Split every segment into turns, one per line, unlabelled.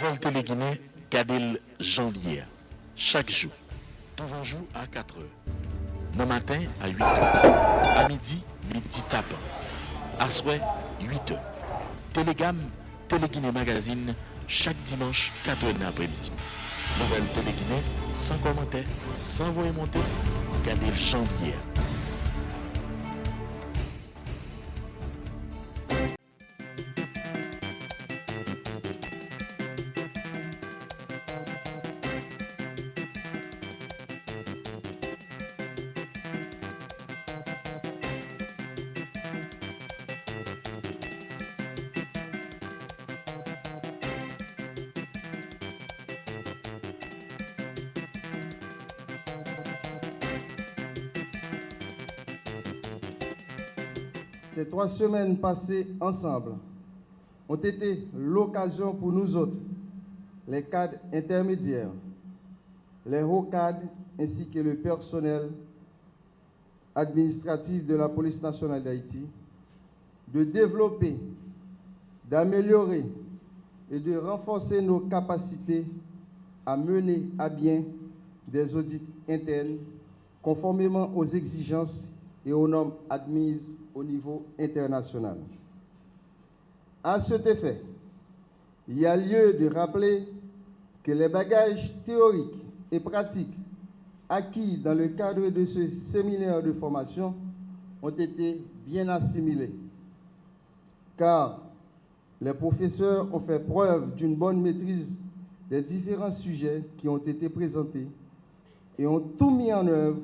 Nouvelle Télé-Guinée, Kadel Janvier. Chaque jour. Tout jour à 4 heures. Le matin à 8 heures. À midi, midi tapant. À soir, 8 heures. Télégamme, Télé-Guinée Magazine, chaque dimanche, 4 heures d'après-midi. Nouvelle Télé-Guinée, sans commentaire, sans voix monter, Kadel Janvier.
Ces 3 semaines passées ensemble ont été l'occasion pour nous autres, les cadres intermédiaires, les hauts cadres ainsi que le personnel administratif de la police nationale d'Haïti, de développer, d'améliorer et de renforcer nos capacités à mener à bien des audits internes conformément aux exigences et aux normes admises au niveau international. À cet effet, il y a lieu de rappeler que les bagages théoriques et pratiques acquis dans le cadre de ce séminaire de formation ont été bien assimilés, car les professeurs ont fait preuve d'une bonne maîtrise des différents sujets qui ont été présentés et ont tout mis en œuvre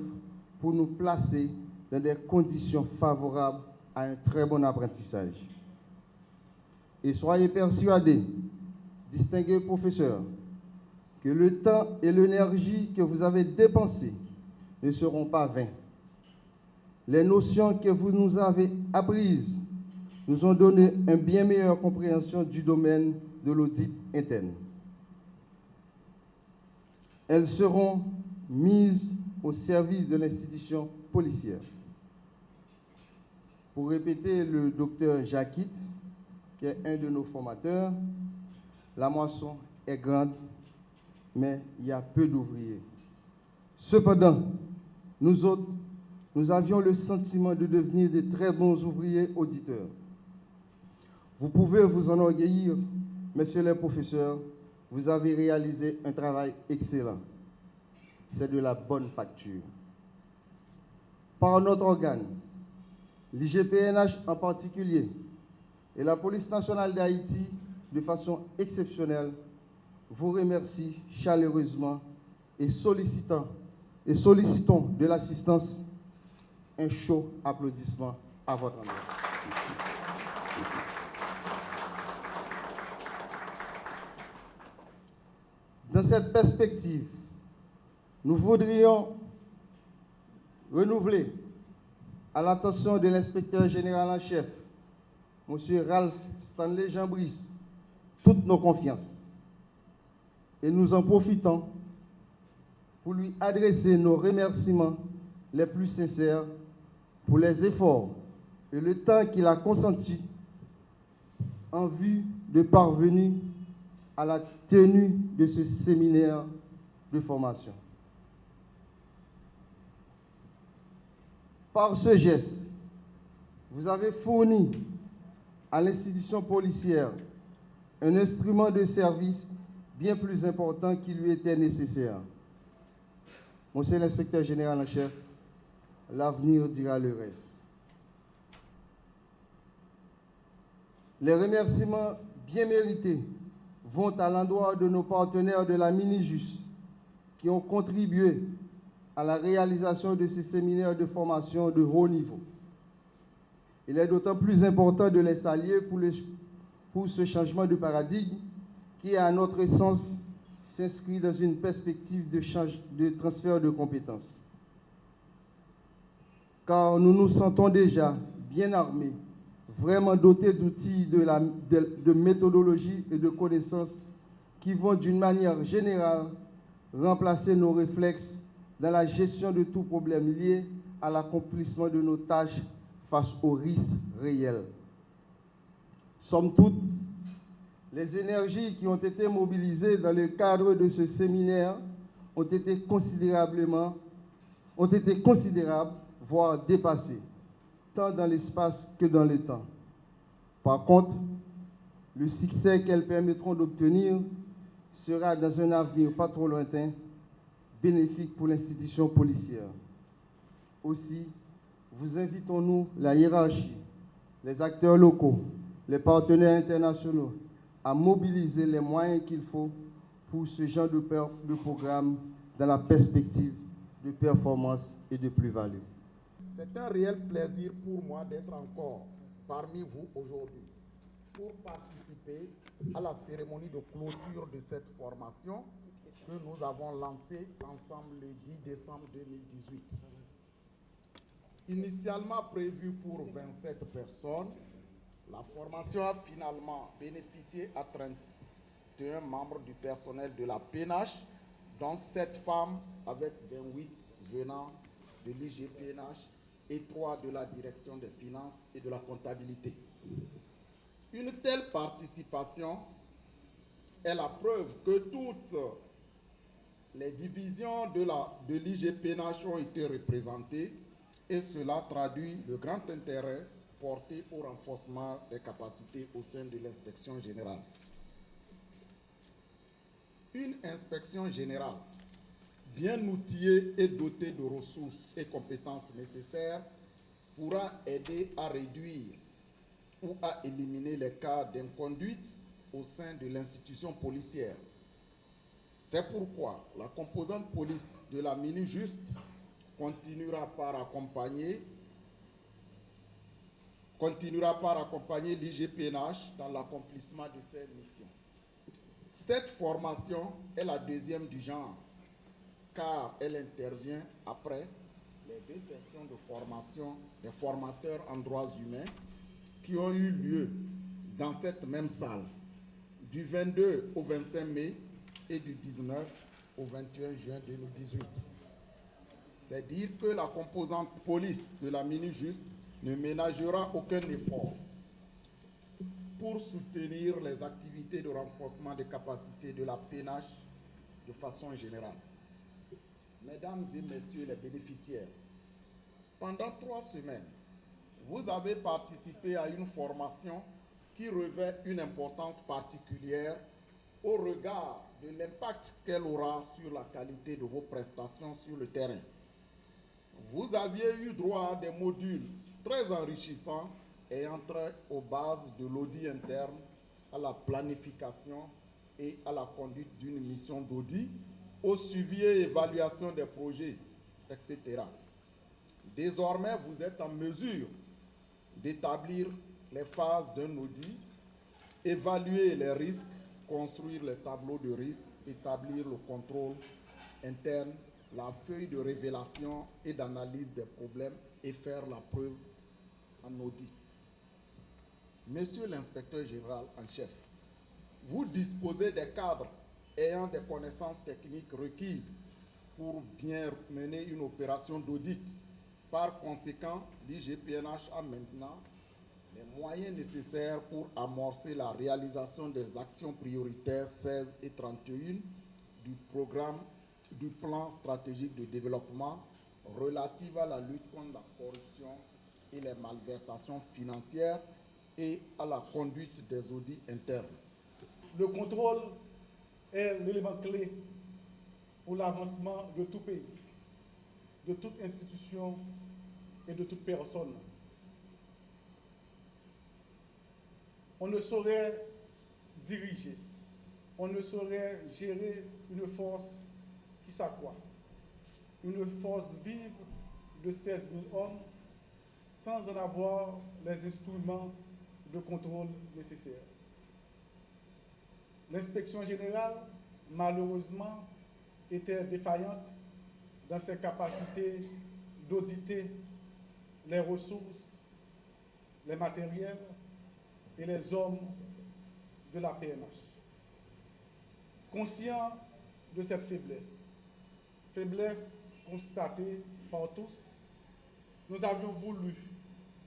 pour nous placer dans des conditions favorables à un très bon apprentissage. Et soyez persuadés, distingués professeurs, que le temps et l'énergie que vous avez dépensés ne seront pas vains. Les notions que vous nous avez apprises nous ont donné une bien meilleure compréhension du domaine de l'audit interne. Elles seront mises au service de l'institution policière. Pour répéter le docteur Jacquit, qui est un de nos formateurs, la moisson est grande, mais il y a peu d'ouvriers. Cependant, nous autres, nous avions le sentiment de devenir de très bons ouvriers auditeurs. Vous pouvez vous enorgueillir, messieurs les professeurs, vous avez réalisé un travail excellent. C'est de la bonne facture. Par notre organe, l'IGPNH en particulier, et la police nationale d'Haïti, de façon exceptionnelle, vous remercie chaleureusement et sollicitons de l'assistance. Un chaud applaudissement à votre endroit. Dans cette perspective, nous voudrions renouveler à l'attention de l'inspecteur général en chef, M. Ralph Stanley Jean-Brice, toutes nos confiances. Et nous en profitons pour lui adresser nos remerciements les plus sincères pour les efforts et le temps qu'il a consenti en vue de parvenir à la tenue de ce séminaire de formation. Par ce geste, vous avez fourni à l'institution policière un instrument de service bien plus important qui lui était nécessaire. Monsieur l'inspecteur général en chef, l'avenir dira le reste. Les remerciements bien mérités vont à l'endroit de nos partenaires de la Minijust qui ont contribué à la réalisation de ces séminaires de formation de haut niveau. Il est d'autant plus important de les saluer pour ce changement de paradigme qui, à notre sens, s'inscrit dans une perspective de transfert de compétences. Car nous nous sentons déjà bien armés, vraiment dotés d'outils, de méthodologie et de connaissances qui vont d'une manière générale remplacer nos réflexes dans la gestion de tout problème lié à l'accomplissement de nos tâches face aux risques réels. Somme toute, Les énergies qui ont été mobilisées dans le cadre de ce séminaire ont été considérables, voire dépassées, tant dans l'espace que dans le temps. Par contre, le succès qu'elles permettront d'obtenir sera dans un avenir pas trop lointain bénéfique pour l'institution policière. Aussi, vous invitons-nous, la hiérarchie, les acteurs locaux, les partenaires internationaux, à mobiliser les moyens qu'il faut pour ce genre de programme dans la perspective de performance et de plus-value.
C'est un réel plaisir pour moi d'être encore parmi vous aujourd'hui pour participer à la cérémonie de clôture de cette formation que nous avons lancée ensemble le 10 décembre 2018. Initialement prévue pour 27 personnes, la formation a finalement bénéficié à 31 membres du personnel de la PNH, dont 7 femmes avec 28 venant de l'IGPNH et 3 de la direction des finances et de la comptabilité. Une telle participation est la preuve que toutes les divisions de l'IGPNH ont été représentées et cela traduit le grand intérêt porté au renforcement des capacités au sein de l'inspection générale. Une inspection générale bien outillée et dotée de ressources et compétences nécessaires pourra aider à réduire ou à éliminer les cas d'inconduite au sein de l'institution policière. C'est pourquoi la composante police de la Mini-Juste continuera par accompagner l'IGPNH dans l'accomplissement de ses missions. Cette formation est la deuxième du genre, car elle intervient après les 2 sessions de formation des formateurs en droits humains qui ont eu lieu dans cette même salle du 22 au 25 mai et du 19 au 21 juin 2018. C'est dire que la composante police de la Mini-Juste ne ménagera aucun effort pour soutenir les activités de renforcement des capacités de la PNH de façon générale. Mesdames et messieurs les bénéficiaires, pendant 3 semaines, vous avez participé à une formation qui revêt une importance particulière au regard de l'impact qu'elle aura sur la qualité de vos prestations sur le terrain. Vous aviez eu droit à des modules très enrichissants ayant trait aux bases de l'audit interne, à la planification et à la conduite d'une mission d'audit, au suivi et évaluation des projets, etc. Désormais, vous êtes en mesure d'établir les phases d'un audit, évaluer les risques, construire les tableaux de risque, établir le contrôle interne, la feuille de révélation et d'analyse des problèmes et faire la preuve en audit. Monsieur l'inspecteur général en chef, vous disposez des cadres ayant des connaissances techniques requises pour bien mener une opération d'audit. Par conséquent, l'IGPNH a maintenant les moyens nécessaires pour amorcer la réalisation des actions prioritaires 16 et 31 du plan stratégique de développement relative à la lutte contre la corruption et les malversations financières et à la conduite des audits internes.
Le contrôle est l'élément clé pour l'avancement de tout pays, de toute institution et de toute personne. On ne saurait diriger, on ne saurait gérer une force qui s'accroît, une force vive de 16 000 hommes sans en avoir les instruments de contrôle nécessaires. L'inspection générale, malheureusement, était défaillante dans ses capacités d'auditer les ressources, les matériels et les hommes de la PNH. Conscient de cette faiblesse constatée par tous, nous avions voulu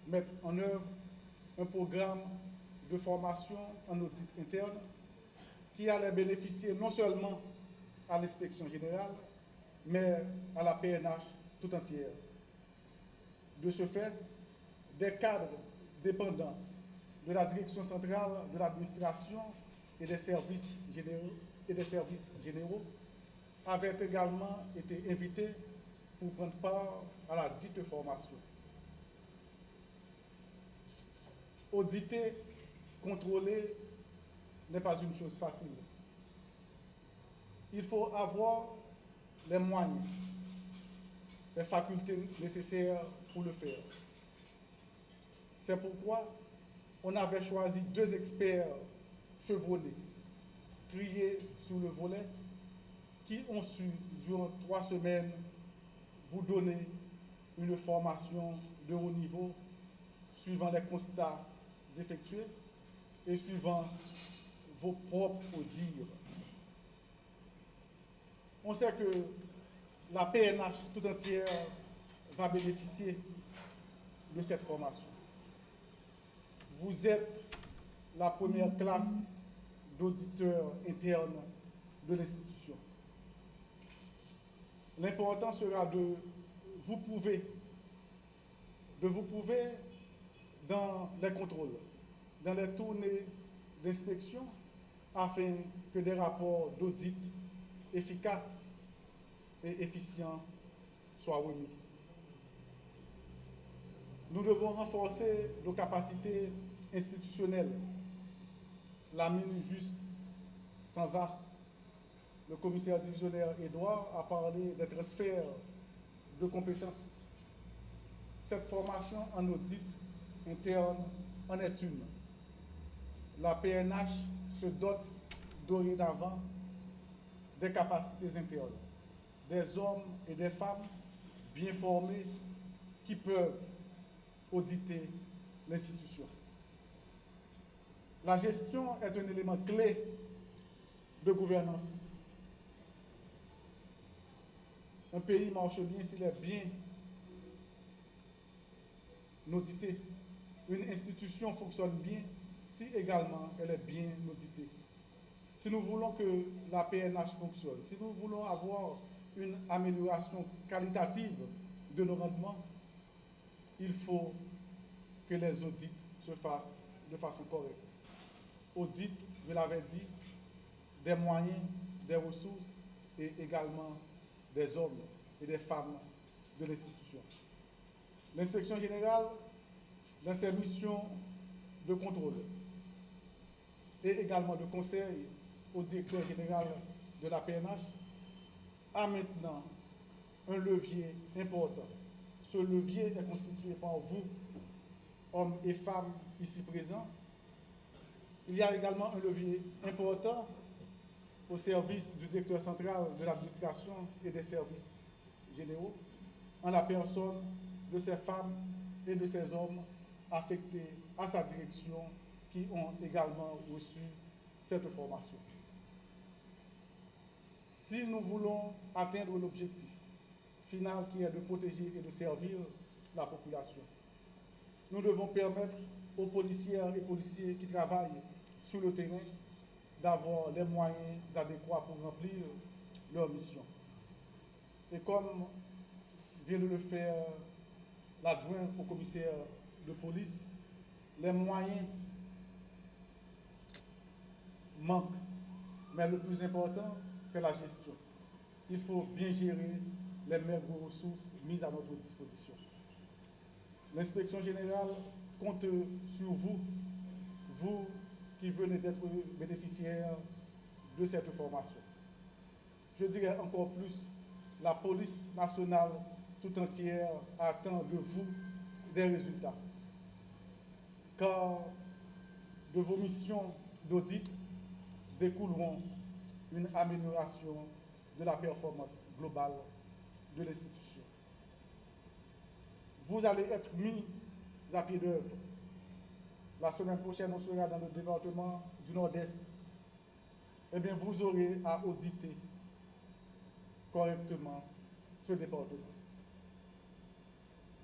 mettre en œuvre un programme de formation en audit interne qui allait bénéficier non seulement à l'inspection générale, mais à la PNH tout entière. De ce fait, des cadres dépendants de la direction centrale de l'administration et des services généraux avaient également été invités pour prendre part à la dite formation. Auditer, contrôler n'est pas une chose facile. Il faut avoir les moyens, les facultés nécessaires pour le faire. C'est pourquoi on avait choisi 2 experts chevronnés, triés sur le volet, qui ont su, durant 3 semaines, vous donner une formation de haut niveau suivant les constats effectués et suivant vos propres dires. On sait que la PNH tout entière va bénéficier de cette formation. Vous êtes la première classe d'auditeurs internes de l'institution. L'important sera de vous prouver dans les contrôles, dans les tournées d'inspection, afin que des rapports d'audit efficaces et efficients soient remis. Nous devons renforcer nos capacités institutionnelles. La mine juste s'en va. Le commissaire divisionnaire Édouard a parlé des transferts de compétences. Cette formation en audit interne en est une. La PNH se dote dorénavant des capacités internes, des hommes et des femmes bien formés qui peuvent auditer l'institution. La gestion est un élément clé de gouvernance. Un pays marche bien s'il est bien audité. Une institution fonctionne bien si également elle est bien auditée. Si nous voulons que la PNH fonctionne, si nous voulons avoir une amélioration qualitative de nos rendements, il faut que les audits se fassent de façon correcte. Audit, je l'avais dit, des moyens, des ressources et également des hommes et des femmes de l'institution. L'inspection générale, dans ses missions de contrôle et également de conseil au directeur général de la PNH, a maintenant un levier important. Ce levier est constitué par vous, hommes et femmes ici présents. Il y a également un levier important au service du directeur central de l'administration et des services généraux, en la personne de ces femmes et de ces hommes affectés à sa direction qui ont également reçu cette formation. Si nous voulons atteindre l'objectif final qui est de protéger et de servir la population, nous devons permettre aux policières et policiers qui travaillent sur le terrain d'avoir les moyens adéquats pour remplir leur mission. Et comme vient de le faire l'adjoint au commissaire de police, les moyens manquent. Mais le plus important, c'est la gestion. Il faut bien gérer les maigres ressources mises à notre disposition. L'inspection générale compte sur vous, vous qui venez d'être bénéficiaires de cette formation. Je dirais encore plus, la police nationale tout entière attend de vous des résultats. Car de vos missions d'audit découleront une amélioration de la performance globale de l'institution. Vous allez être mis à pied d'œuvre. La semaine prochaine, on sera dans le département du Nord-Est. Eh bien, vous aurez à auditer correctement ce département.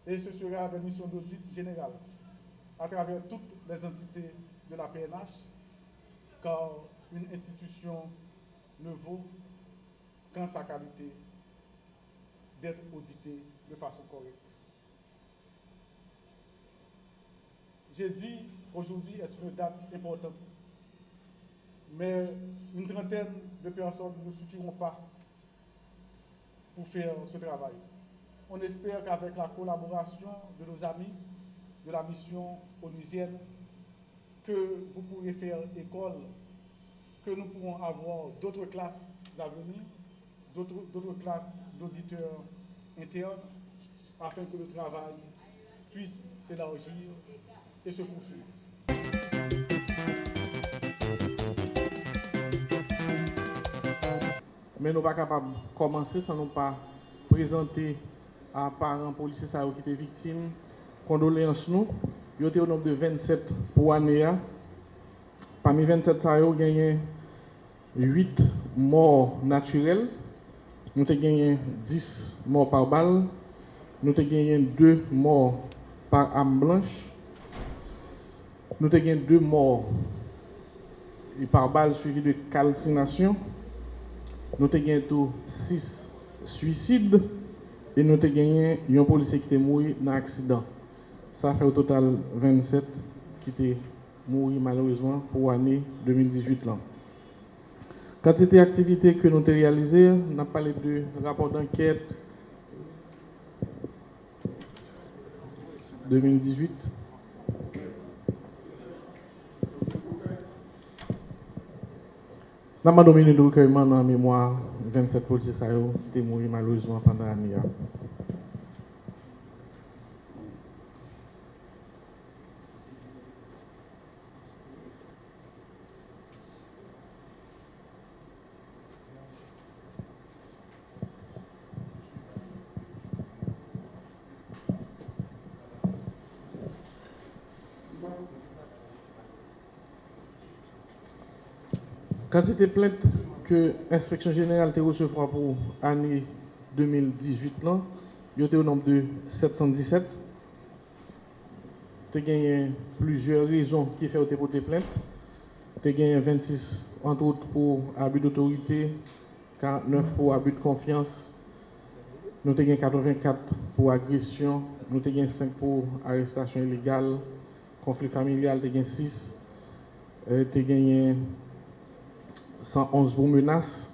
Et ce sera une mission d'audit générale à travers toutes les entités de la PNH, car une institution ne vaut qu'en sa qualité d'être auditée de façon correcte. J'ai dit aujourd'hui est une date importante, mais une trentaine de personnes ne suffiront pas pour faire ce travail. On espère qu'avec la collaboration de nos amis de la mission onusienne, que vous pourrez faire école, que nous pourrons avoir d'autres classes à venir, d'autres classes d'auditeurs internes, afin que le travail puisse s'élargir et se poursuivre.
Mais nous ne sommes pas capables de commencer sans nous pas présenter à parents policiers qui étaient victimes. Condoléances nous. Il y a au nombre de 27 pour l'année. Parmi 27, il y a gagné 8 morts naturelles. Nous avons gagné 10 morts par balle. Nous avons gagné 2 morts par arme blanche. Nous avons gagné 2 morts par balle suivies de calcination. Nous avons gagné 6 suicides. Et nous avons gagné un policier qui est mort dans un accident. Ça fait au total 27 qui étaient morts malheureusement pour l'année 2018. Là. Quantité d'activités que nous avons réalisées, on a parlé de rapport d'enquête 2018. Nous avons dominé le recueillement dans la mémoire 27 policiers qui étaient morts malheureusement pendant l'année. Quantité de plaintes que l'inspection générale a recevra pour l'année 2018, il y a au nombre de 717. Il y a plusieurs raisons qui font pour des plaintes. Il y a 26, entre autres, pour abus d'autorité, 49 pour abus de confiance, nous avons 84 pour agression, nous avons 5 pour arrestation illégale, conflit familial, nous avons 6, nous avons 111 pour menaces,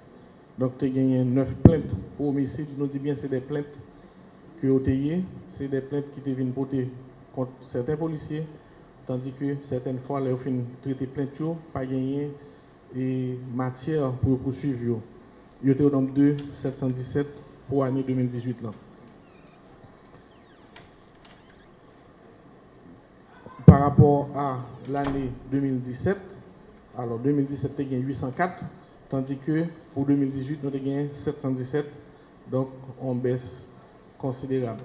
donc tu as gagné 9 plaintes pour homicide. Nous disons bien que c'est des plaintes que vous avez, c'est des plaintes qui viennent porter contre certains policiers, tandis que certaines fois, les fins traiter plainte, pas gagner et matière pour poursuivre. Il y a au nombre de 717 pour l'année 2018. Là. Par rapport à l'année 2017, alors 2017, nous avons 804, tandis que pour 2018, nous avons 717, donc on baisse considérable.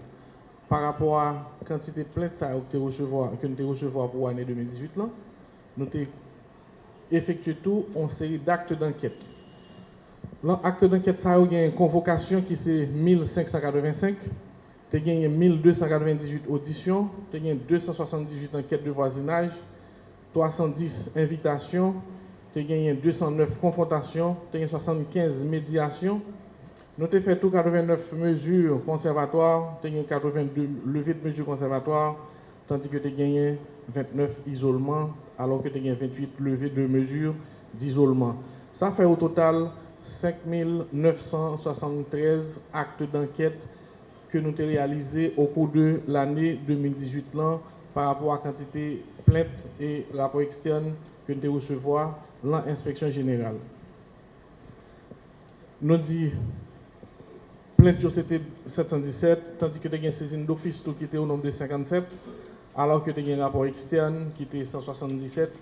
Par rapport à la quantité de plaintes que nous avons recevoir pour l'année 2018, là, nous avons effectué tout en série d'actes d'enquête. L'acte d'enquête, ça a eu une convocation qui c'est 1585, tu as gagné 1298 auditions, tu as gagné 278 enquêtes de voisinage, 310 invitations, tu as gagné 209 confrontations, tu as gagné 75 médiations. Nous avons fait tout 89 mesures conservatoires, tu as gagné 82 levées de mesures conservatoires, tandis que tu as gagné 29 isolements, alors que tu as gagné 28 levées de mesures d'isolement. Ça fait au total 5973 actes d'enquête que nous avons réalisés au cours de l'année 2018 là, par rapport à la quantité de plaintes et rapports externes que nous avons recevoir l'inspection générale. Nous disons plainte c'était 717, tandis que nous avons saisine d'office qui était au nombre de 57, alors que nous avons un rapport externe qui était 177.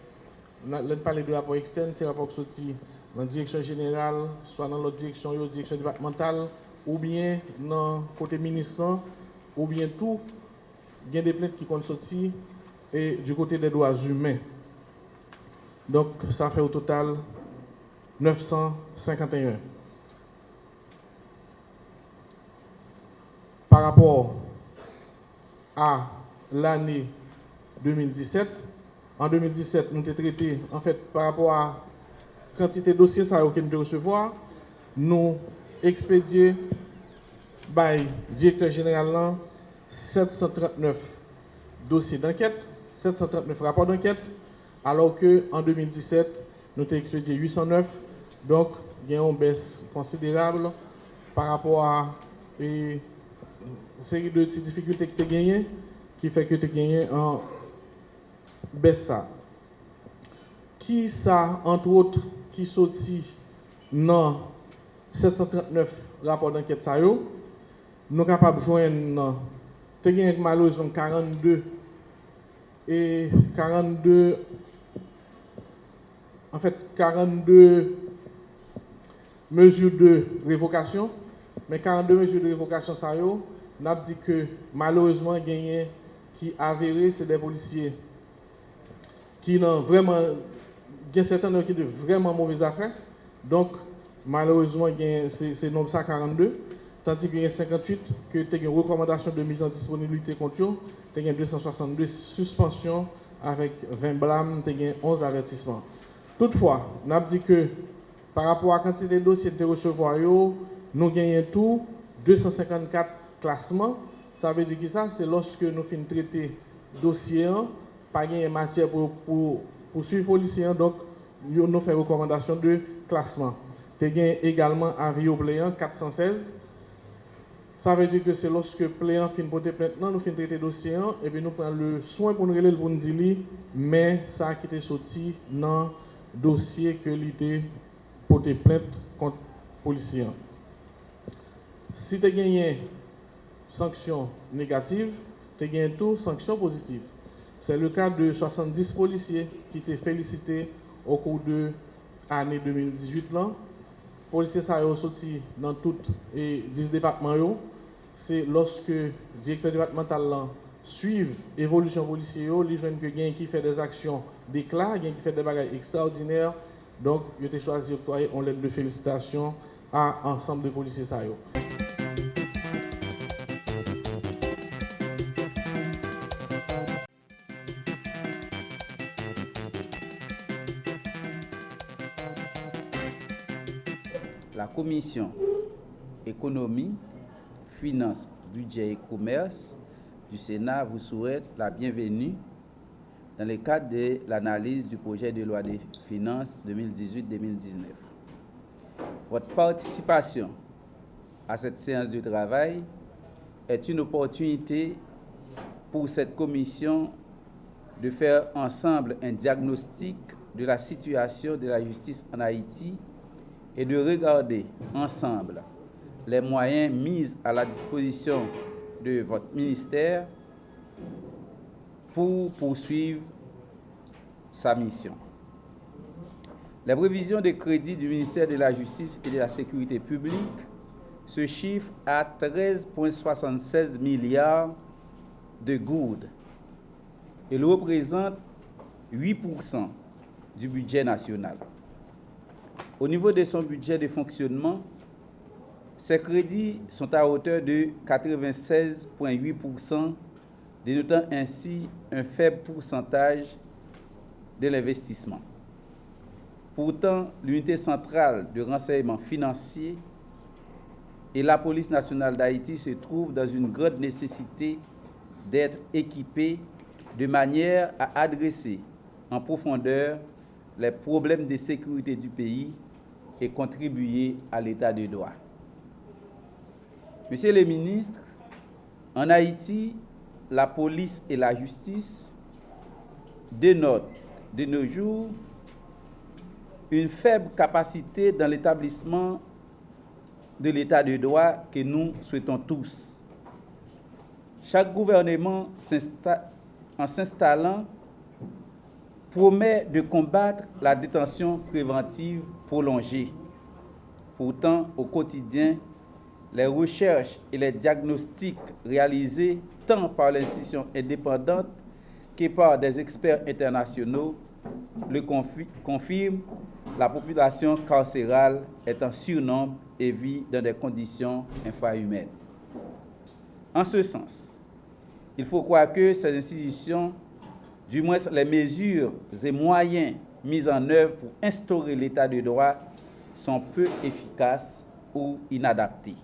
Nous parlons de rapport externe, c'est un rapport qui sorti dans la direction générale, soit dans l'autre direction, la direction départementale, ou bien dans le côté ministre, ou bien tout. Il y a des plaintes qui sont sorties et du côté des droits humains. Donc, ça fait au total 951. Par rapport à l'année 2017, en 2017, nous avons traité, en fait, par rapport à la quantité de dossiers que nous devons recevoir, nous expédié par le directeur général 739 dossiers d'enquête, 739 rapports d'enquête, alors qu'en 2017, nous avons expédié 809. Donc, il y a une baisse considérable par rapport à une série de petites difficultés que tu as gagnées, qui fait que tu as gagné en baisse ça. Qui ça, entre autres, qui sorti dans 739 rapports d'enquête ça yo, nous sommes capables de joindre, tu as gagné malheureusement 42 mesures de révocation, mais 42 mesures de révocation ça yo, n'a dit que malheureusement gagné qui avéré c'est des policiers qui n'ont vraiment certains qui de vraiment mauvaises affaires. Donc malheureusement c'est nombre ça 42, tandis qu'il y a 58 que tu as une recommandation de mise en disponibilité contre eux, tu as 262 suspensions avec 20 blâmes, tu as 11 avertissements. Toutefois, on a dit que par rapport à la quantité de dossiers de recevoir, nous gagnons tout 254 classements. Ça veut dire que ça, c'est lorsque nous finissons de traiter le dossier, pas de matière pour suivre les policiers, donc nous faisons recommandation de classement. Nous avons également avis au pléant 416. Ça veut dire que c'est lorsque le pléant finit de porter plainte, nous finissons de traiter le dossier, et puis nous prenons le soin pour nous régler pour nous dire, mais ça qui était sorti dans le dossier que l'idée porter plainte contre les policiers. Si tu as gagné sanctions négatives, tu as gagné tout sanctions positives. C'est le cas de 70 policiers qui étaient félicités au cours de l'année 2018. Les policiers sont sortis dans toutes les 10 départements. C'est lorsque le directeur départemental suit l'évolution policière, les jeunes qui fait des actions d'éclat, qui fait des bagages extraordinaires. Donc, il a choisi d'octroyer une lettre de félicitations à l'ensemble des policiers.
La commission économie, finances, budget et commerce du Sénat vous souhaite la bienvenue dans le cadre de l'analyse du projet de loi des finances 2018-2019. Votre participation à cette séance de travail est une opportunité pour cette commission de faire ensemble un diagnostic de la situation de la justice en Haïti et de regarder ensemble les moyens mis à la disposition de votre ministère pour poursuivre sa mission. Les prévisions de crédit du ministère de la Justice et de la Sécurité publique se chiffrent à 13,76 milliards de gourdes. Ils représentent 8% du budget national. Au niveau de son budget de fonctionnement, ces crédits sont à hauteur de 96,8%, dénotant ainsi un faible pourcentage de l'investissement. Pourtant, l'unité centrale de renseignement financier et la police nationale d'Haïti se trouvent dans une grande nécessité d'être équipées de manière à adresser en profondeur les problèmes de sécurité du pays et contribuer à l'état de droit. Monsieur le ministre, en Haïti, la police et la justice dénotent de nos jours une faible capacité dans l'établissement de l'état de droit que nous souhaitons tous. Chaque gouvernement, en s'installant, promet de combattre la détention préventive prolongée. Pourtant, au quotidien, les recherches et les diagnostics réalisés tant par l'institution indépendante que par des experts internationaux le confirment, la population carcérale est en surnombre et vit dans des conditions infrahumaines. En ce sens, il faut croire que ces institutions du moins les mesures et moyens mis en œuvre pour instaurer l'état de droit sont peu efficaces ou inadaptés.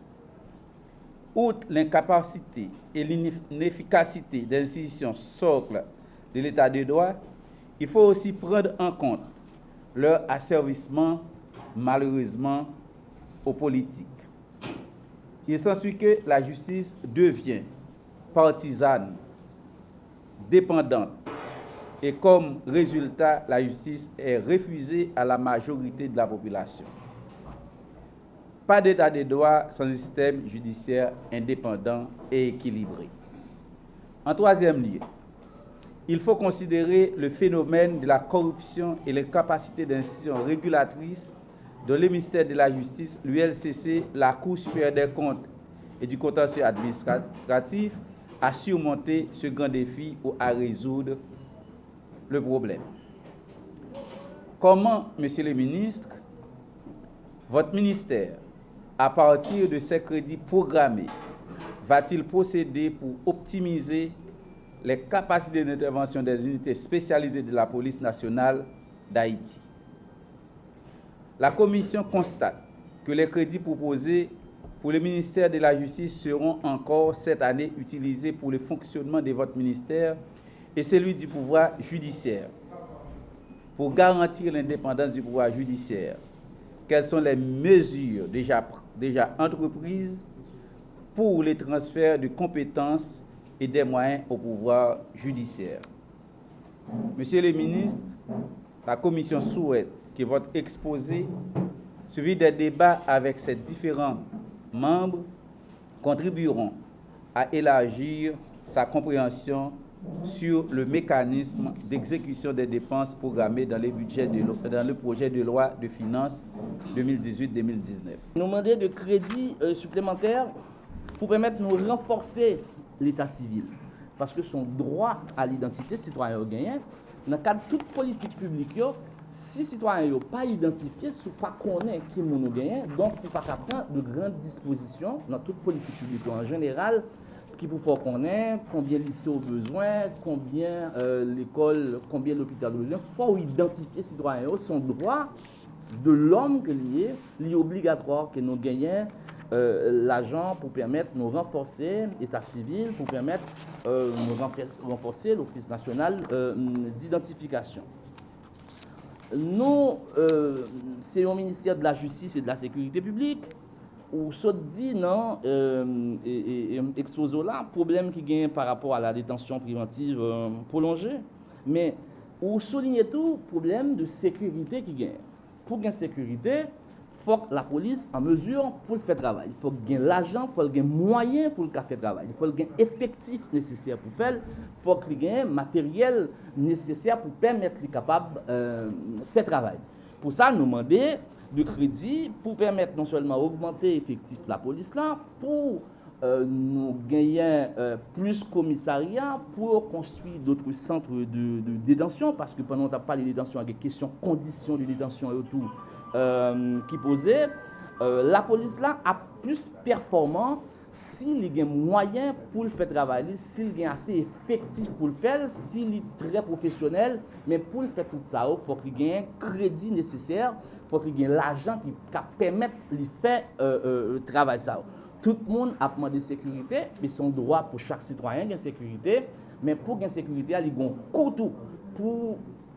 Outre l'incapacité et l'inefficacité des institutions socles de l'état de droit, il faut aussi prendre en compte leur asservissement, malheureusement, aux politiques. Il s'ensuit que la justice devient partisane, dépendante, et comme résultat, la justice est refusée à la majorité de la population. Pas d'état de droit sans un système judiciaire indépendant et équilibré. En troisième lieu, il faut considérer le phénomène de la corruption et les capacités d'institutions régulatrices dont le ministère de la Justice, l'ULCC, la Cour supérieure des comptes et du contentieux administratif à surmonter ce grand défi ou à résoudre le problème. Comment, Monsieur le ministre, votre ministère, à partir de ces crédits programmés, va-t-il procéder pour optimiser les capacités d'intervention des unités spécialisées de la police nationale d'Haïti? La Commission constate que les crédits proposés pour le ministère de la Justice seront encore cette année utilisés pour le fonctionnement de votre ministère et celui du pouvoir judiciaire. Pour garantir l'indépendance du pouvoir judiciaire, quelles sont les mesures déjà entreprises pour les transferts de compétences et des moyens au pouvoir judiciaire? Monsieur le ministre, la Commission souhaite que votre exposé, suivi des débats avec ses différents membres, contribueront à élargir sa compréhension sur le mécanisme d'exécution des dépenses programmées dans le projet de loi de finances 2018-2019.
Nous demandons de crédits supplémentaires pour permettre de nous renforcer l'état civil. Parce que son droit à l'identité citoyen au gagné, dans le cadre de toute politique publique, si les citoyens n'ont pas identifié, si ne pas connaître qui nous gagnons, donc il ne faut pas prendre de grandes dispositions dans toute politique publique en général, qui pour faire connaître combien le lycée a besoin, combien l'école, combien l'hôpital a besoin. Il faut identifier les citoyens, son droit de l'homme que lié obligatoire que nous gagnons l'argent pour permettre de nous renforcer l'état civil, pour permettre de nous renforcer l'Office national d'identification. Nous, c'est au ministère de la Justice et de la Sécurité publique, où se dit non, exposé là, problème qui gagne par rapport à la détention préventive prolongée, mais où souligne tout problème de sécurité qui gagne. Pour gagner sécurité, il faut que la police en mesure pour le faire travail. Il faut gagner l'argent, il faut gagner moyen pour le faire travail. Il faut gagner effectif nécessaire pour faire. Il faut qu'il gagne matériel nécessaire pour permettre les capables de faire travail. Pour ça, nous demandons de crédit pour permettre non seulement augmenter l'effectif de la police là, pour nous gagner plus commissariat, pour construire d'autres centres de détention, parce que pendant qu'on parle de détention, il y a des questions, conditions de détention et tout qui posaient. La police là a plus performant s'il y a moyen pour le faire travailler, s'il y a assez effectif pour le faire, s'il est très professionnel, mais pour le faire tout ça, il faut qu'il y ait un crédit nécessaire, il faut qu'il y ait l'argent qui permette de faire le travail. Ça. Tout le monde a demandé sécurité, mais son droit pour chaque citoyen de sécurité, mais pour gagner sécurité, il y a un coût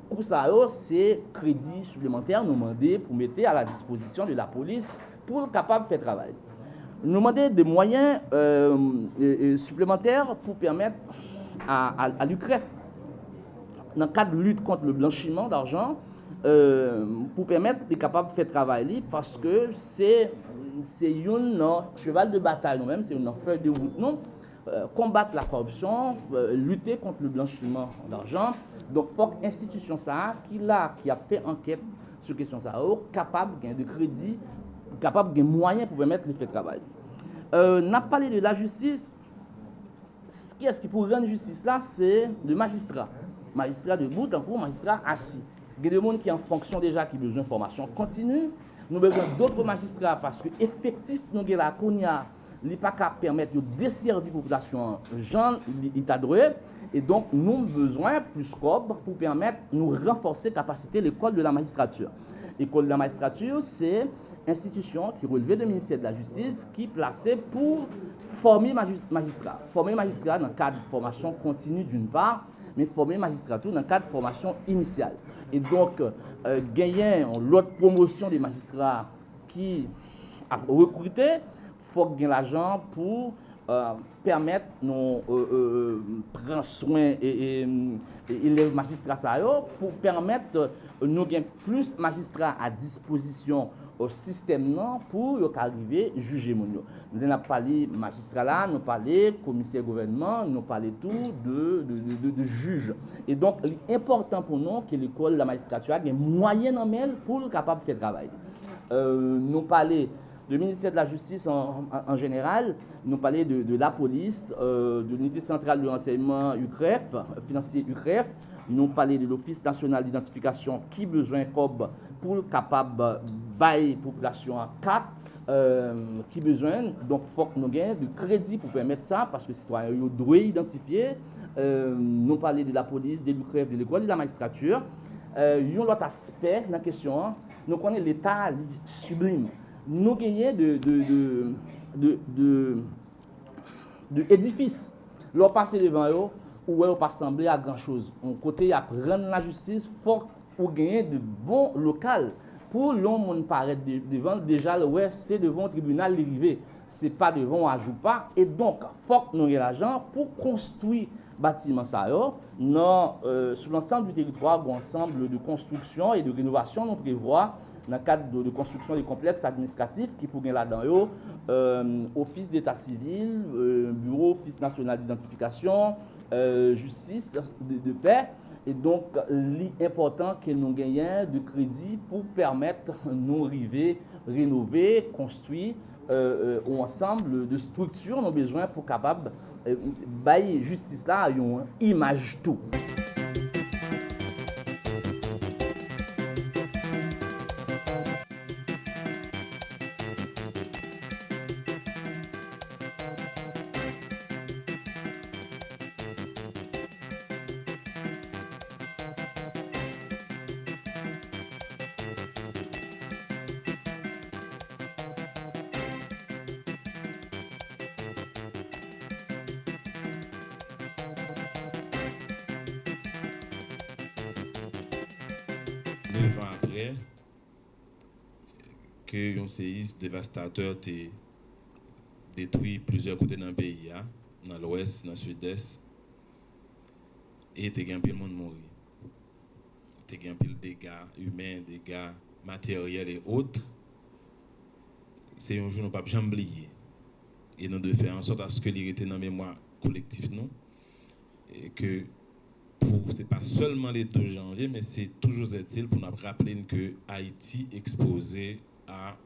pour ça, c'est crédit supplémentaire nous demander pour mettre à la disposition de la police pour être capable de faire travail. Nous demandons des moyens supplémentaires pour permettre à l'UCREF, dans le cadre de lutte contre le blanchiment d'argent, pour permettre d'être capable de faire travailler parce que c'est un cheval de bataille nous-mêmes, c'est une feuille de route, non? Combattre la corruption, lutter contre le blanchiment d'argent. Donc, il faut que l'institution qui a fait enquête sur la question, capable de crédit, capable de moyens pour permettre de faire travail. On a parlé de la justice. Qui est-ce qui pour rendre justice là? C'est le magistrat. Magistrat de bout en cours, magistrat assis. Il y a des gens qui en fonction déjà qui ont besoin de formation continue. Nous avons besoin d'autres magistrats parce que effectif nous avons là, il n'est pas qu'à permettre de desservir la population gens l'état droit et donc nous avons besoin plus cob pour permettre de nous renforcer la capacité de l'école de la magistrature. L'école de la magistrature, c'est une institution qui relevait du ministère de la Justice qui est placée pour former magistrats. Former magistrats dans le cadre de formation continue d'une part, mais former magistrats dans le cadre de formation initiale. Et donc, gagner l'autre promotion des magistrats qui a recruté, il faut gagner l'argent pour permettre de prendre soin et les magistrats pour permettre nous gagner plus de magistrats à disposition au système non pour arriver à juger mon. Nous avons parlé magistrats là, nous parlé commissaire gouvernement, nous parlé tout de juges. Et donc, l'important pour nous que l'école de la magistrature ait moyen en elle pour être capable de faire le travail. Nous parlé du ministère de la Justice en général, nous parlons de la police, de l'unité centrale de renseignement UCREF, financier UCREF, nous parlons de l'Office national d'identification qui a besoin COB pour être capable de bailler la population en 4, qui a besoin, donc il faut que nous ayons du crédit pour permettre ça, parce que les citoyens doivent identifier. Nous parlons de la police, de l'UCREF, de l'école de la magistrature. Il y a un autre aspect dans la question, nous connaissons l'État sublime. Nous gagnons de édifices. L'on passe devant eux, ou on pas sembler à grand chose. On côté à prendre la justice, faut ou gagner de bons locaux pour l'homme paraître devant déjà ouais, c'est devant le tribunal l'arrivée. C'est pas devant ajout pas et donc faut que nous ayons l'argent pour construire bâtiment ça sur l'ensemble du territoire, un ensemble de construction et de rénovation nous prévoit dans le cadre de construction des complexes administratifs qui pourraient là-dedans, office d'état civil, bureau, office national d'identification, justice de paix. Et donc, l'important que nous gagnions de crédit pour permettre nous arriver, rénover, construire un ensemble de structures nous avons besoin pour capable bailler justice là une image tout.
Après que un séisme dévastateur a détruit plusieurs côtés dans le pays, dans l'ouest, dans le sud-est, et il y a un peu de monde mort. Il y a un peu de dégâts humains, dégâts matériels et autres. C'est un jour nous ne pouvons jamais oublier. Et nous devons faire en sorte à ce que l'irrité dans la mémoire collective, non? Et que ce n'est pas seulement le 2 janvier, mais c'est toujours utile pour nous rappeler que Haïti est exposé à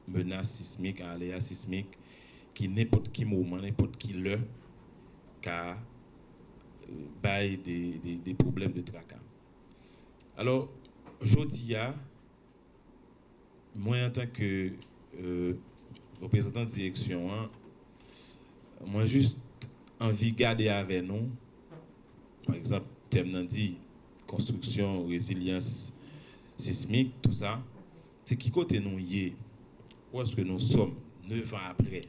menaces sismiques, à aléas sismiques, qui n'importe qui moment, n'importe qui l'heure, car bail des problèmes de tracas. Alors, aujourd'hui, moi en tant que représentant de direction, moi juste envie de garder avec nous, par exemple, thème dit construction, résilience sismique, tout ça, c'est qui côté nous y est, où est-ce que nous sommes 9 ans après.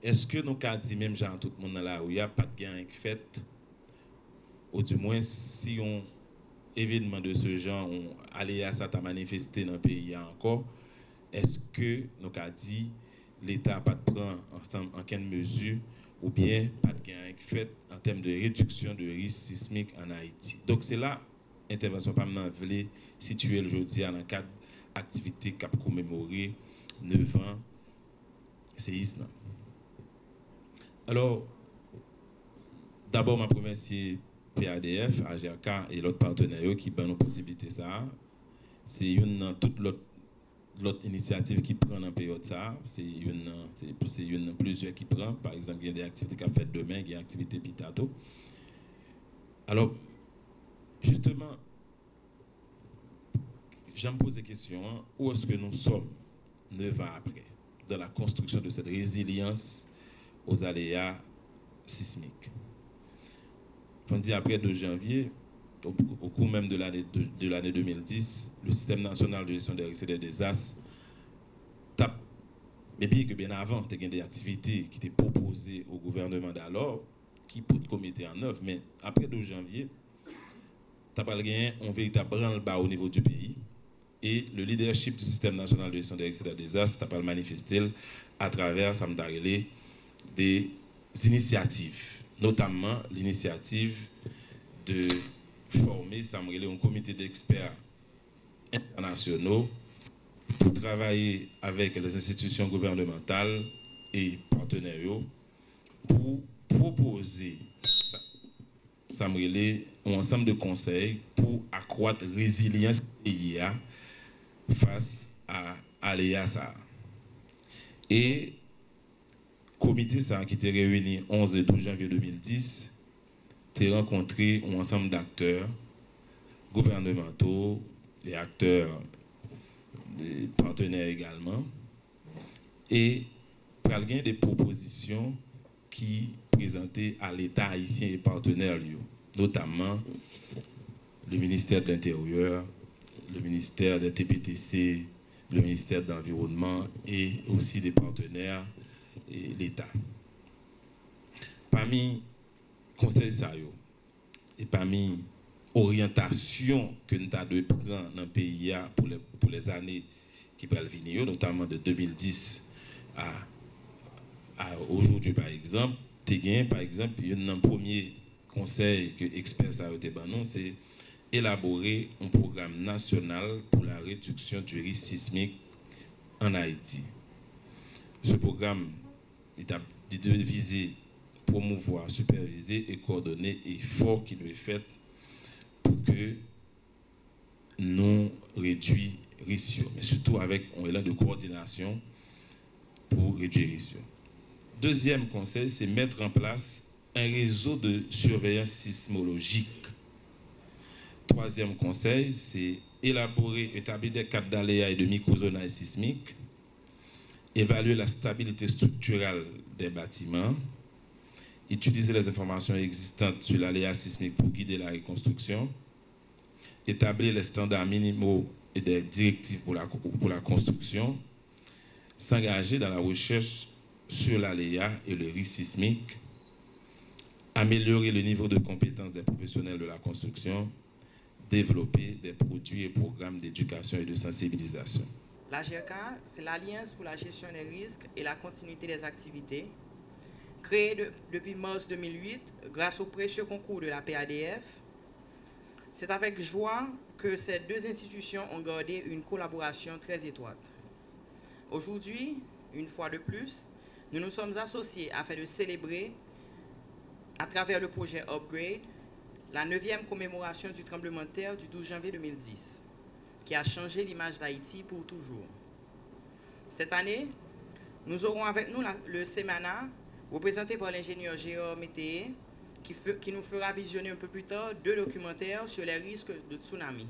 Est-ce que nous avons dit même genre tout le monde dans la rue, il n'y a pas de gain fait, ou du moins si on événement de ce genre, on allait à ça à manifester dans le pays encore, est-ce que nous avons dit l'État n'a pas de prendre ensemble en quelle mesure ou bien pas de gain fait en termes de réduction de risque sismique en Haïti. Donc c'est là l'intervention permanente voulait situer aujourd'hui dans le cadre d'activité qui a commémoré 9 ans séisme. Alors, d'abord, je remercie PADF, AGRK et l'autre partenaire qui ont nos possibilités. C'est toute l'autre initiative qui prend dans la période ça, c'est plusieurs qui prend. Par exemple, il y a des activités qui sont faites demain, il y a des activités pitato. Alors, justement, je me pose des questions. Où est-ce que nous sommes 9 ans après, dans la construction de cette résilience aux aléas sismiques. Tandis après 2 janvier, au cours même de l'année 2010, le système national de gestion des risques et des désastres tape, mais bien avant, il y a des activités qui étaient proposées au gouvernement d'alors, qui peut mettre en œuvre, mais après 2 janvier, tu as gagné un véritable branle-bas au niveau du pays, et le leadership du système national de gestion des risques et des désastres tu as manifesté à travers des initiatives, notamment l'initiative de former un comité d'experts internationaux pour travailler avec les institutions gouvernementales et partenaires pour proposer un ensemble de conseils pour accroître la résilience pays face à aléa ça. Et le comité ça, qui était réuni 11 et 12 janvier 2010 a rencontré un ensemble d'acteurs gouvernementaux, les acteurs, les partenaires également, et il y a des propositions qui présentaient à l'État haïtien et partenaires, notamment le ministère de l'Intérieur, le ministère des TPTC, le ministère de l'Environnement et aussi des partenaires et l'État. Parmi conseils et parmi orientation que nous devons prendre dans le pays pour les années qui vont venir, notamment de 2010 à aujourd'hui par exemple, par exemple, un premier conseil que experts a été banon, c'est élaborer un programme national pour la réduction du risque sismique en Haïti. Ce programme est visé promouvoir, superviser et coordonner efforts qui doivent être faits pour que nous réduisons les risques, mais surtout avec un élan de coordination pour réduire les risques. Deuxième conseil, c'est mettre en place un réseau de surveillance sismologique. Troisième conseil, c'est élaborer, établir des cadres d'aléas et de microzonage sismique, évaluer la stabilité structurelle des bâtiments, utiliser les informations existantes sur l'aléa sismique pour guider la reconstruction, établir les standards minimaux et des directives pour la construction, s'engager dans la recherche sur l'aléa et le risque sismique, améliorer le niveau de compétence des professionnels de la construction, développer des produits et programmes d'éducation et de sensibilisation.
La GRK, c'est l'Alliance pour la gestion des risques et la continuité des activités, créée depuis mars 2008 grâce au précieux concours de la PADF. C'est avec joie que ces deux institutions ont gardé une collaboration très étroite. Aujourd'hui, une fois de plus, nous nous sommes associés afin de célébrer, à travers le projet Upgrade, la 9e commémoration du tremblement de terre du 12 janvier 2010, qui a changé l'image d'Haïti pour toujours. Cette année, nous aurons avec nous le SEMANA, représenté par l'ingénieur Jérôme Mété, qui nous fera visionner un peu plus tard 2 documentaires sur les risques de tsunami.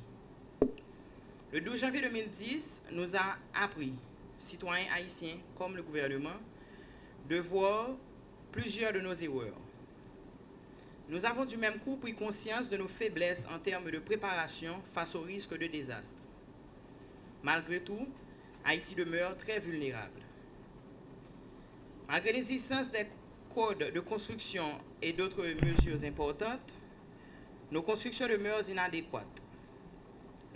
Le 12 janvier 2010 nous a appris, citoyens haïtiens comme le gouvernement, de voir plusieurs de nos erreurs. Nous avons du même coup pris conscience de nos faiblesses en termes de préparation face au risque de désastre. Malgré tout, Haïti demeure très vulnérable. Malgré l'existence des codes de construction et d'autres mesures importantes, nos constructions demeurent inadéquates.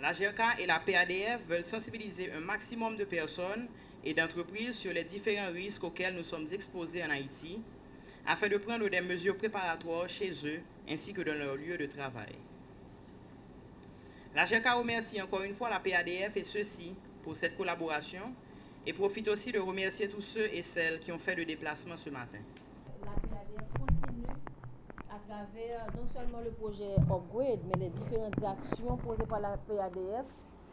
La GRK et la PADF veulent sensibiliser un maximum de personnes et d'entreprises sur les différents risques auxquels nous sommes exposés en Haïti, afin de prendre des mesures préparatoires chez eux ainsi que dans leur lieu de travail. La GRK remercie encore une fois la PADF et ceux-ci pour cette collaboration et profite aussi de remercier tous ceux et celles qui ont fait le déplacement ce matin.
La PADF continue à travers non seulement le projet Upgrade, mais les différentes actions posées par la PADF,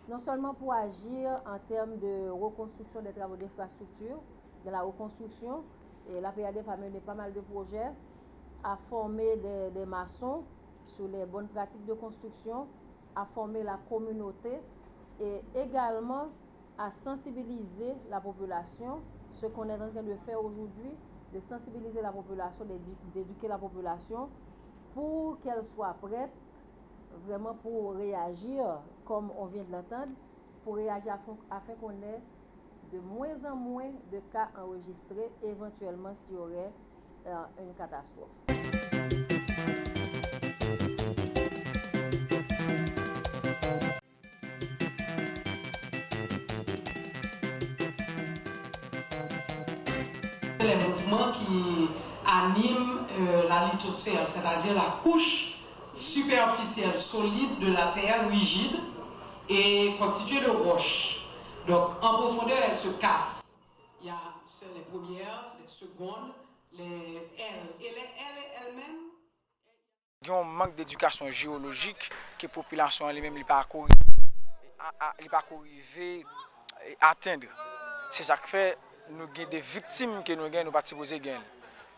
non seulement pour agir en termes de reconstruction des travaux d'infrastructure, de la reconstruction, et la PADF a mené pas mal de projets, à former des maçons sur les bonnes pratiques de construction, à former la communauté et également à sensibiliser la population, ce qu'on est en train de faire aujourd'hui, de sensibiliser la population, d'éduquer la population pour qu'elle soit prête vraiment pour réagir, comme on vient de l'entendre, pour réagir afin qu'on ait de moins en moins de cas enregistrés, éventuellement s'il y aurait une catastrophe.
Les mouvements qui animent la lithosphère, c'est-à-dire la couche superficielle solide de la Terre rigide et constituée de roches. Donc en profondeur, elle se casse. Il y a les premières, les secondes, les ailes. Et les ailes elles-mêmes.
Il y a un manque d'éducation géologique que la population elle-même n'a pas arrivé à atteindre. C'est ça qui fait nous avons des victimes que nous avons pas supposé gagner.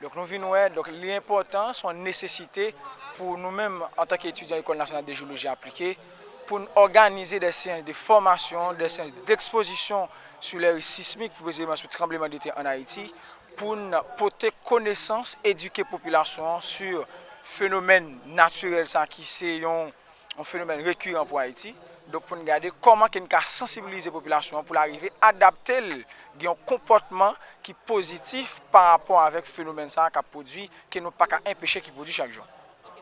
Donc nous venons donc l'important, son nécessité pour nous-mêmes en tant qu'étudiants de l'École nationale de géologie appliquée, pour organiser des séances de formation, des séances d'exposition sur les risques sismiques, précisément sur le tremblement de terre en Haïti, pour porter connaissance, éduquer la population sur phénomène naturel qui est un phénomène récurrent pour Haïti. Donc pour nous regarder comment on peut sensibiliser la population pour arriver à adapter un comportement qui est positif par rapport avec le phénomène qui produit, que nous ne pouvons pas empêcher qui produit chaque jour. La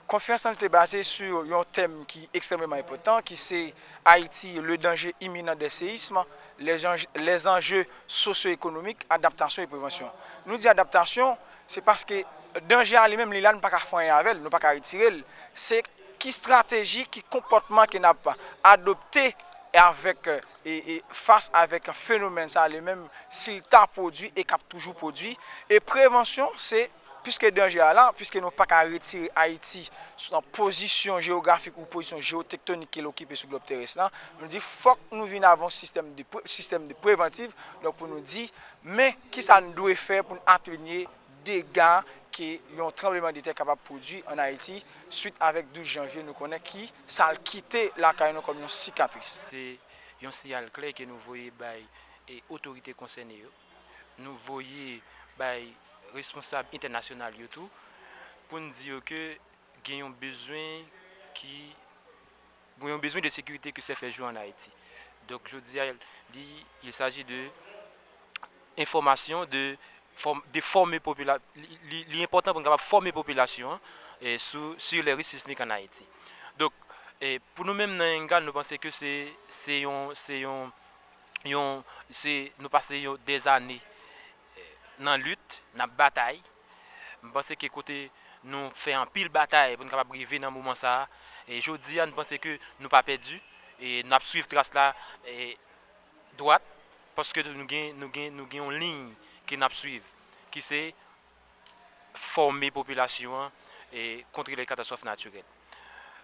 conférence était basée sur un thème qui est extrêmement important, qui c'est Haïti, le danger imminent des séismes, les enjeux socio-économiques, adaptation et prévention. Nous disons adaptation, c'est parce que le danger à lui-même, il ne peut pas faire avec, il ne peut pas retirer. C'est qui stratégie, qui comportement qu'il n'a pas adopté avec, et face avec un phénomène, ça lui-même, s'il t'a produit et qu'il a toujours produit. Et prévention, c'est puisque le danger est là, puisque nous ne pouvons pas retirer Haïti dans position géographique ou position géotectonique qu'elle occupe sur le globe terrestre, nous disons qu'il faut que nous venions avant un système de préventif, donc pour nous dire, mais qui ça nous doit faire pour atténuer des dégâts qui ont un tremblement de terre capable de produire en Haïti, suite avec 12 janvier, nous connaissons qui ça a quitté la Caïno comme une cicatrice.
C'est un signal clair que nous voyons les autorités concernées, nous voyons les responsables internationaux pour nous dire que nous avons besoin de sécurité que ça fait jouer en Haïti. Donc je dis, il s'agit de information, de former population. L'important pour nous former la population sur les risques sismiques en Haïti. Donc pour nous-mêmes dans Enga, nous pensons que nous passons des années dans la lutte, dans la bataille. Je pense que côté nous faisons un pile bataille pour nous arriver dans ce moment ça. Et je dis, nous pensons que nous pas perdu et nous suivons trace là droite parce que nous avons une ligne qui nous suivre, qui c'est former la population et contre les catastrophes naturelles.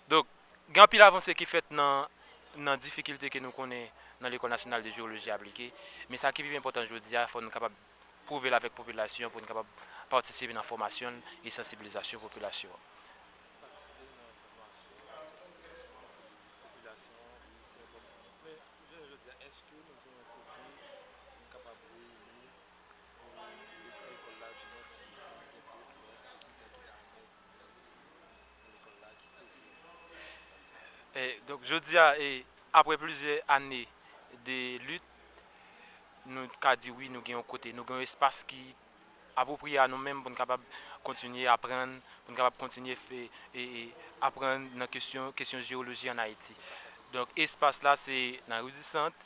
Donc, il y a un pile avancé qui fait dans la difficulté que nous connaissons dans l'École nationale de géologie appliquée. Mais ça qui est important, je dis, il faut nous capable prouver avec la population pour nous capable participer dans la formation et sensibilisation de la population. Donc je dis, après plusieurs années de lutte, nous avons dit oui, nous avons un côté, nous avons un espace qui est approprié à nous-mêmes pour nous capables continuer à apprendre, pour nous capables continuer à apprendre dans la question de géologie en Haïti. Donc l'espace là, c'est dans la rue du Centre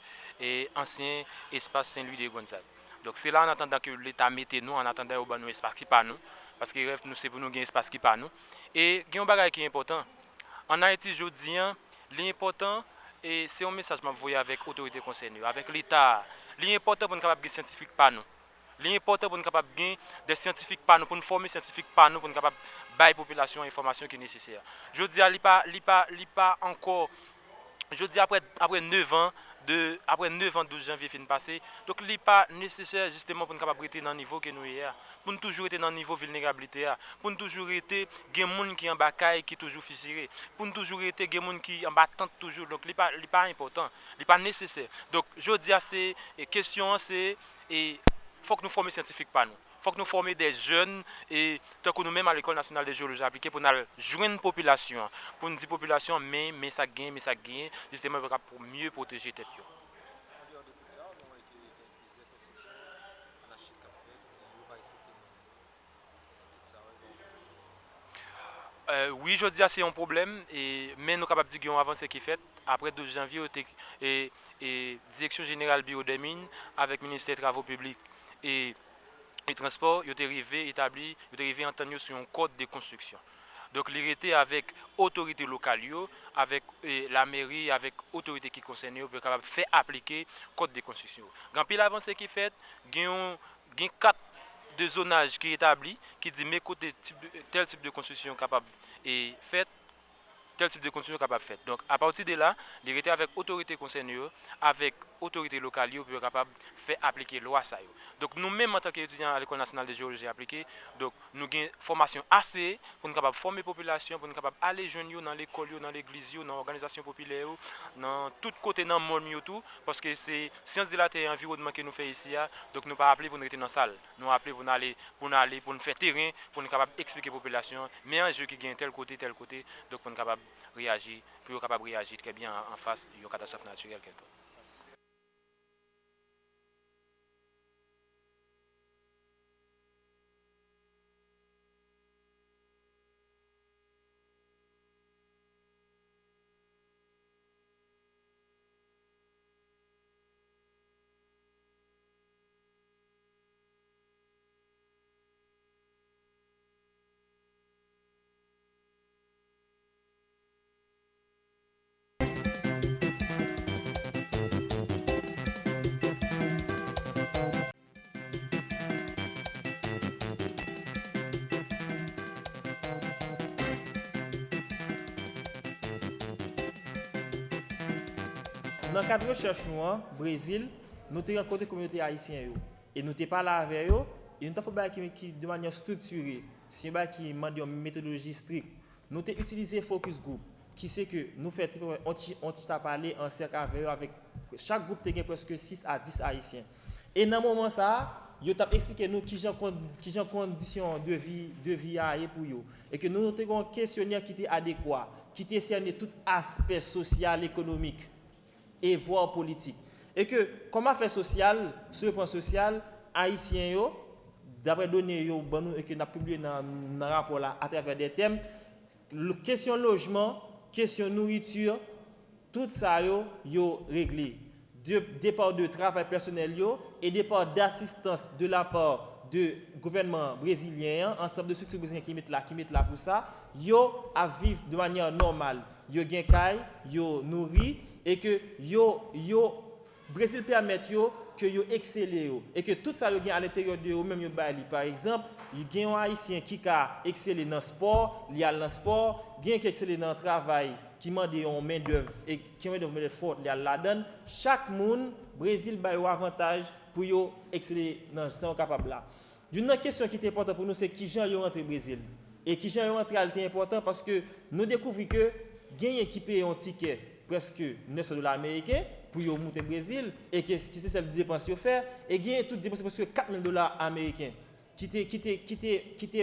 et ancien espace Saint-Louis de Gonzague. Donc c'est là en attendant que l'État mette nous, en attendant au un espace qui pas nous, parce que nous c'est pour nous un espace qui pas nous. Et il y a un bagage qui est important. En Haïti, je dis, l'important, et c'est un message que je voyais avec l'autorité concernée, avec l'État. L'important pour nous capables de scientifiques par nous. L'important pour nous capables de des scientifiques par nous, pour nous former scientifiques par nous, pour nous capables de bailler la population l'information qui est nécessaire. Je dis, il n'est pas encore, je dis après 9 ans, après 9 ans, 12 janvier fin passé, donc il n'est pas nécessaire justement pour nous capables rester dans le niveau que nous sommes, pour nous toujours être dans le niveau de vulnérabilité, pour nous toujours être des gens qui en bataille qui toujours fissuré, pour nous toujours être des gens qui en battent toujours, donc il n'est pas important, il n'est pas nécessaire. Donc je dis à ces questions, c'est faut que nous formions scientifiques pas nous. Faut que nous formions des jeunes et tant que nous-mêmes à l'école nationale de géologie appliquée pour nous joindre une population, pour nous dire population mais ça gagne, justement pour mieux protéger tête. Oui, je dis c'est un problème, mais nous sommes capables de dire qu'il y a une avancée qui est faite. Après 12 janvier, et Direction générale Bureau des mines avec le ministère des Travaux publics et Transport, ils ont établi entendu sur un code de construction. Donc, il était avec autorité locale, avec la mairie, avec autorité qui concerne, pour capable faire appliquer le code de construction. Quand il avancée qui est faite, il y a 4 de zonage qui est établi, qui dit mais côté tel type de construction capable et fait, tel type de construction capable fait. Donc à partir de là, il était avec autorité concernée, avec autorité locale pour capable faire appliquer loi ça. Donc nous-mêmes en tant qu'étudiants à l'école nationale de géologie appliquée, donc nous avons une formation assez pour nous capable former la population, pour nous capable aller jeunes dans l'école, dans l'église, dans l'organisation populaire, dans tout côté dans le monde tout, parce que c'est sciences de la terre et environnement que nous faisons ici. Donc nous pas appeler pour nous être dans la salle, nous appeler pour nous faire terrain, pour nous capable expliquer à la population, mais un jeu qui gagne tel côté, donc pour nous capable réagir, pour capable réagir très bien en face d'une catastrophe naturelle quelque part.
Dans le cadre de recherche, nous, Brésil, nous avons rencontré la communauté haïtienne. Et nous avons parlé avec eux. Et nous avons fait qui de manière structurée, c'est qui demande une méthodologie stricte. Nous avons utilisé Focus Group, qui c'est que nous faisons, on t'a parlé en cercle avec chaque groupe a presque 6 à 10 haïtiens. Et dans ce moment ça, ils ont expliqué nous qui ont conditions de vie pour eux. Et que nous avons un questionnaire qui était adéquat, qui était cerné tout aspect social, économique et voire politique. Et que, comme affaire sociale, sur le plan social, haïtiens, d'après données et que nous avons publié dans le rapport là, à travers des thèmes, question logement, question nourriture, tout ça yo réglé. Départ de travail personnel et départ d'assistance de la part du gouvernement brésilien, ensemble de structures brésiliennes qui mettent là pour ça, yo à vivre de manière normale. Yo gen kay, yo nourri et que yo Brésil permet que yo exceller et que tout ça yo gen à l'intérieur de eux même yo bali. Par exemple, il y a un haïtien qui a excellé dans le sport, il y a dans le sport, il y a qui excellé dans le travail, qui m'a dit en main d'œuvre et qui m'a dit main forte, il y a la donne. Chaque monde Brésil ba yo avantage pour yo exceller dans ce capable là. Une question qui est importante pour nous c'est qui gens yo rentré Brésil. Et qui gens yo rentré est important parce que nous découvrons que gagner qui paye un ticket presque $900 américains pour yo monter Brésil et qui c'est celle de dépenses yo faire et gagner toutes dépenses presque $4,000 américains qui était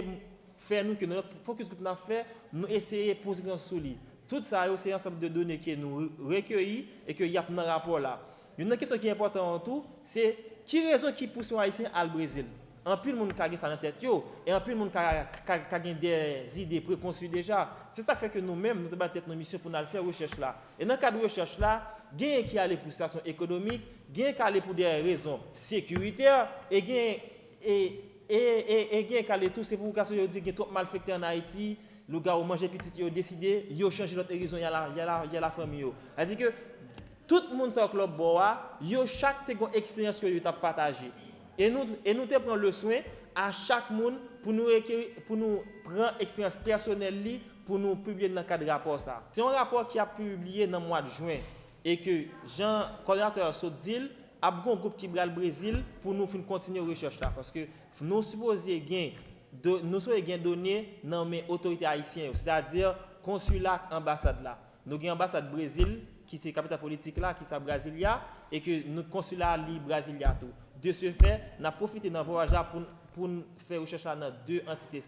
fait nous que notre focus que nous avons fait nous essayer poser question solide. Tout ça c'est un ensemble de données que nous recueillis et que y a dans rapport là. Une question qui est importante en tout, c'est qui raison qui pousse les haïtiens à le Brésil. En plus, le monde a ça dans la tête, et en plus, le monde a des idées préconçues déjà. C'est ça qui fait que nous-mêmes, nous devons nos missions pour nous faire recherche là. Et dans le cadre de recherche là, il y a qui aller pour des situations économiques, il y a qui aller pour des raisons sécuritaires, et il y a qui aller tout, c'est pour qu'il y ait trop malfectés en Haïti, le gars qui mange petit, il a décidé, il a changé l'autre raison, il y a la famille. C'est-à-dire que tout le monde sur le club, chaque expérience que vous avez partagée. Et nous prenons le soin à chaque monde pour nous prendre l'expérience personnelle pour nous publier dans le cadre de rapport. C'est un rapport qui a publié dans le mois de juin et que Jean, coordinateur Sotil, a un groupe qui va au Brésil pour nous continuer la recherche là. Parce que nous supposons gagner données dans les autorités haïtiennes, c'est-à-dire consulat, ambassade là. Nous avons l'ambassade Brésil qui c'est capitale politique là qui c'est Brasilia et que notre consulat li Brasilia tout. De ce fait, on a profité d'un voyage pour faire recherche dans deux entités.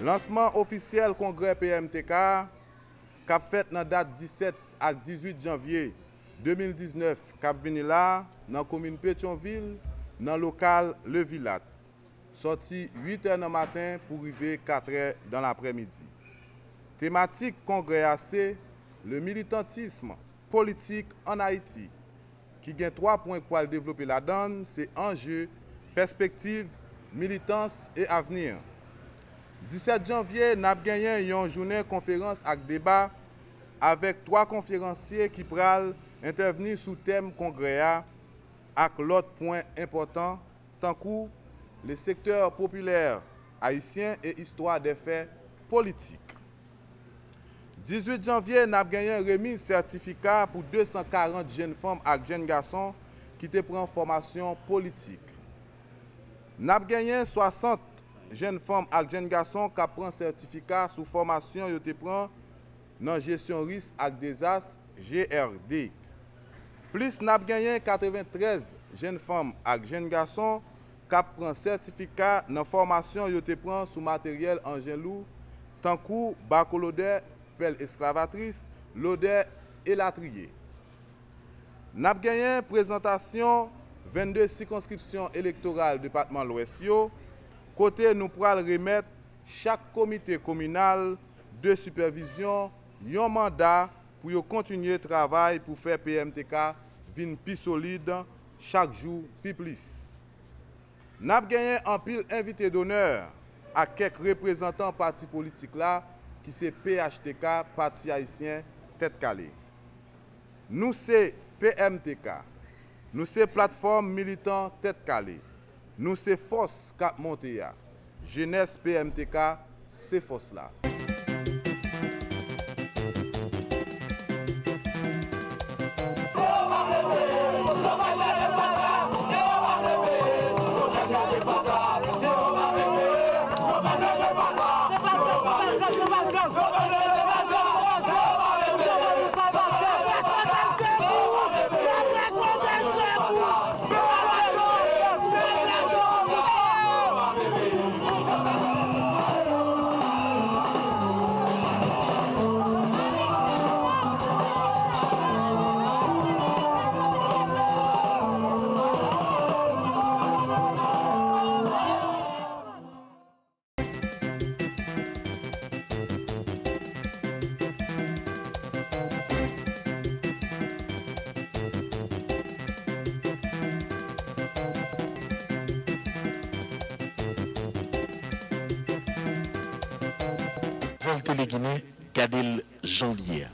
Lancement officiel congrès PMTK cap fait dans date 17 à 18 janvier 2019 cap venu là dans commune Pétionville dans local Le Villat. Sorti 8h du matin pour arriver 4h dans l'après-midi. Thématique congrès c'est le militantisme politique en Haïti qui gagne 3 points pour développer la donne, c'est enjeu, perspective, militance et avenir. 17 janvier, nous avons gagné une journée conférence avec débat avec 3 conférenciers qui pourront intervenir sous thème congrès avec l'autre point important, tant que le secteur populaire haïtien et histoire des faits politiques. 18 janvier, nous avons gagné une remise certificat pour 240 jeunes femmes et jeunes garçons qui te prennent formation politique. Nous avons gagné 60 jeunes femmes et jeunes garçons qui prennent certificat sous formation yo te prend dans gestion risque et désastre GRD. Plus nous avons gagné 93 jeunes femmes et jeunes garçons qui prennent certificat dans formation yo te prend sous matériel engin lourd tant que bacolodeur, pelle excavatrice, loader et latrier. Nous avons gagné présentation 22 circonscriptions électorales du département de l'Ouest. Côté nous pourrons remettre chaque comité communal de supervision un mandat pour continuer le travail pour faire PMTK vin plus solide chaque jour plus. Nous avons gagné un pile invité d'honneur à quelques représentants partis politiques là qui c'est PHTK, Parti haïtien Tête Calée. Nous c'est PMTK. Nous c'est plateforme militant Tête Calée. Nous c'est force Cap Montéa. Jeunesse PMTK, c'est force là.
Téléguinée, Cadel Janvier.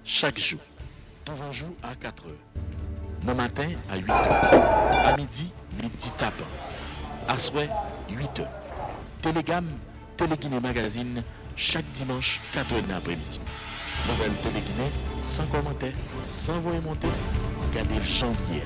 Chaque jour, devant jour à 4h. Le matin à 8h. À midi, midi tapant. À soir, 8h. Télégamme, Téléguinée Magazine, chaque dimanche, 4h de l'après-midi. Nouvelle Téléguinée, sans commentaire, sans voix monter, Cadel Janvier.